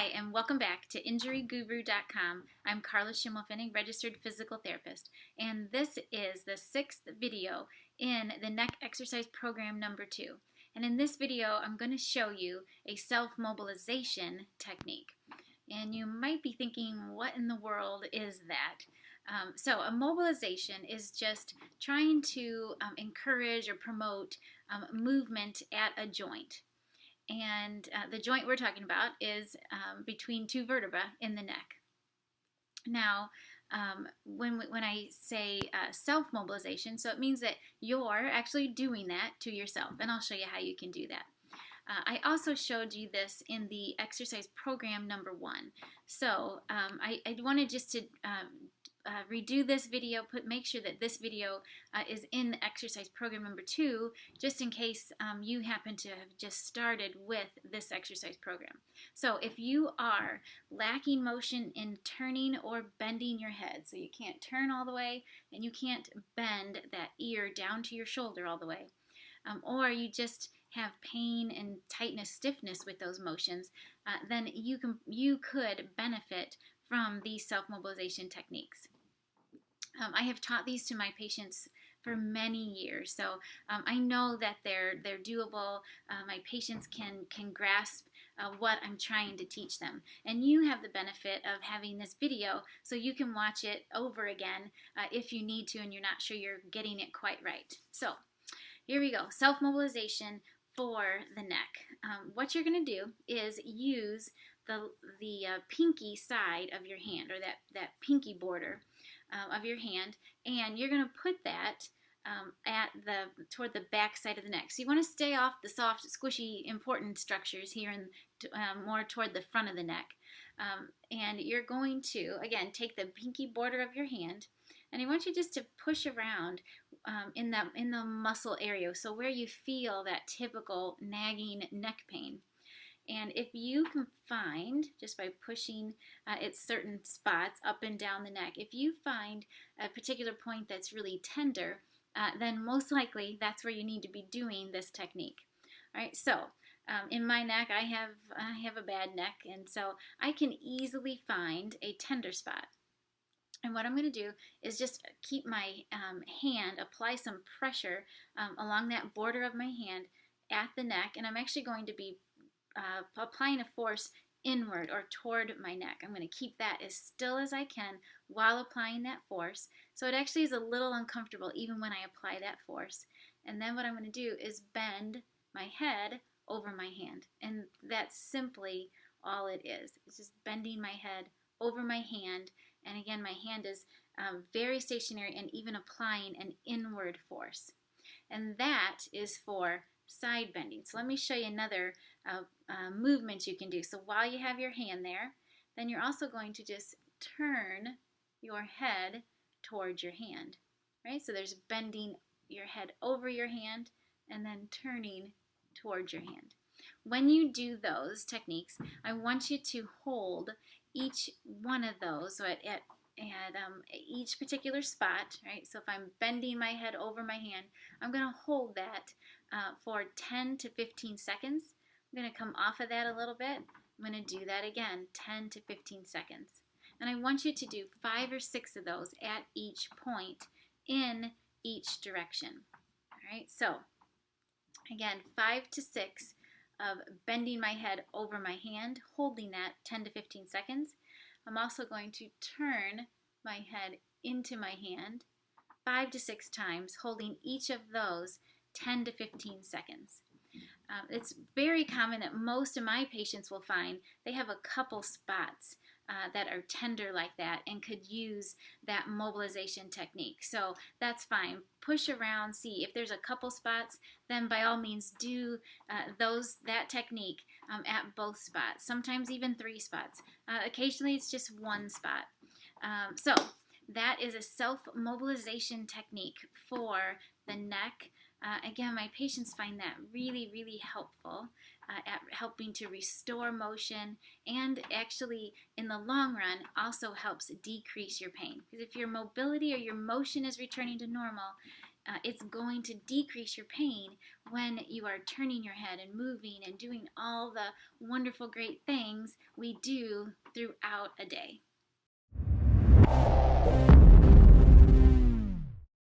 Hi, and welcome back to InjuryGuru.com. I'm Carla Schimmelfinnig, registered physical therapist, and this is the 6th video in the neck exercise program number 2. And in this video, I'm going to show you a self-mobilization technique. And you might be thinking, what in the world is that? So a mobilization is just trying to encourage or promote movement at a joint. And the joint we're talking about is between two vertebrae in the neck. Now, when I say self-mobilization, so it means that you're actually doing that to yourself, and I'll show you how you can do that. I also showed you this in the exercise program number 1. So I wanted just to redo this video, make sure that this video is in exercise program number 2, just in case you happen to have just started with this exercise program. So if you are lacking motion in turning or bending your head, so you can't turn all the way and you can't bend that ear down to your shoulder all the way, or you just have pain and tightness, stiffness with those motions, then you could benefit from these self-mobilization techniques. I have taught these to my patients for many years, so I know that they're doable. My patients can grasp what I'm trying to teach them, and you have the benefit of having this video so you can watch it over again if you need to and you're not sure you're getting it quite right. So here we go, self-mobilization for the neck. What you're going to do is use the pinky side of your hand, or that pinky border of your hand, and you're going to put that toward the back side of the neck. So you want to stay off the soft, squishy, important structures here and more toward the front of the neck. And you're going to, again, take the pinky border of your hand, and I want you just to push around in the muscle area, so where you feel that typical nagging neck pain. And if you can find, just by pushing at certain spots up and down the neck, if you find a particular point that's really tender, then most likely that's where you need to be doing this technique. All right, so in my neck, I have a bad neck, and so I can easily find a tender spot. And what I'm going to do is just keep my hand, apply some pressure along that border of my hand at the neck, and I'm actually going to be applying a force inward or toward my neck. I'm going to keep that as still as I can while applying that force. So it actually is a little uncomfortable even when I apply that force. And then what I'm going to do is bend my head over my hand. And that's simply all it is. It's just bending my head over my hand. And again, my hand is very stationary and even applying an inward force. And that is for side bending. So let me show you another movement you can do. So while you have your hand there, then you're also going to just turn your head towards your hand, right? So there's bending your head over your hand and then turning towards your hand. When you do those techniques, I want you to hold each one of those, so at each particular spot, right? So if I'm bending my head over my hand, I'm going to hold that for 10 to 15 seconds. I'm going to come off of that a little bit. I'm going to do that again, 10 to 15 seconds. And I want you to do 5 or 6 of those at each point in each direction. All right, so again, 5 to 6 of bending my head over my hand, holding that 10 to 15 seconds. I'm also going to turn my head into my hand 5 to 6 times, holding each of those 10 to 15 seconds. It's very common that most of my patients will find they have a couple spots that are tender like that and could use that mobilization technique. So that's fine. Push around, see if there's a couple spots, then by all means do that technique at both spots, sometimes even 3 spots. Occasionally it's just 1 spot. So that is a self-mobilization technique for the neck. Again, my patients find that really, really helpful at helping to restore motion, and actually in the long run also helps decrease your pain. Because if your mobility or your motion is returning to normal, It's going to decrease your pain when you are turning your head and moving and doing all the wonderful, great things we do throughout a day.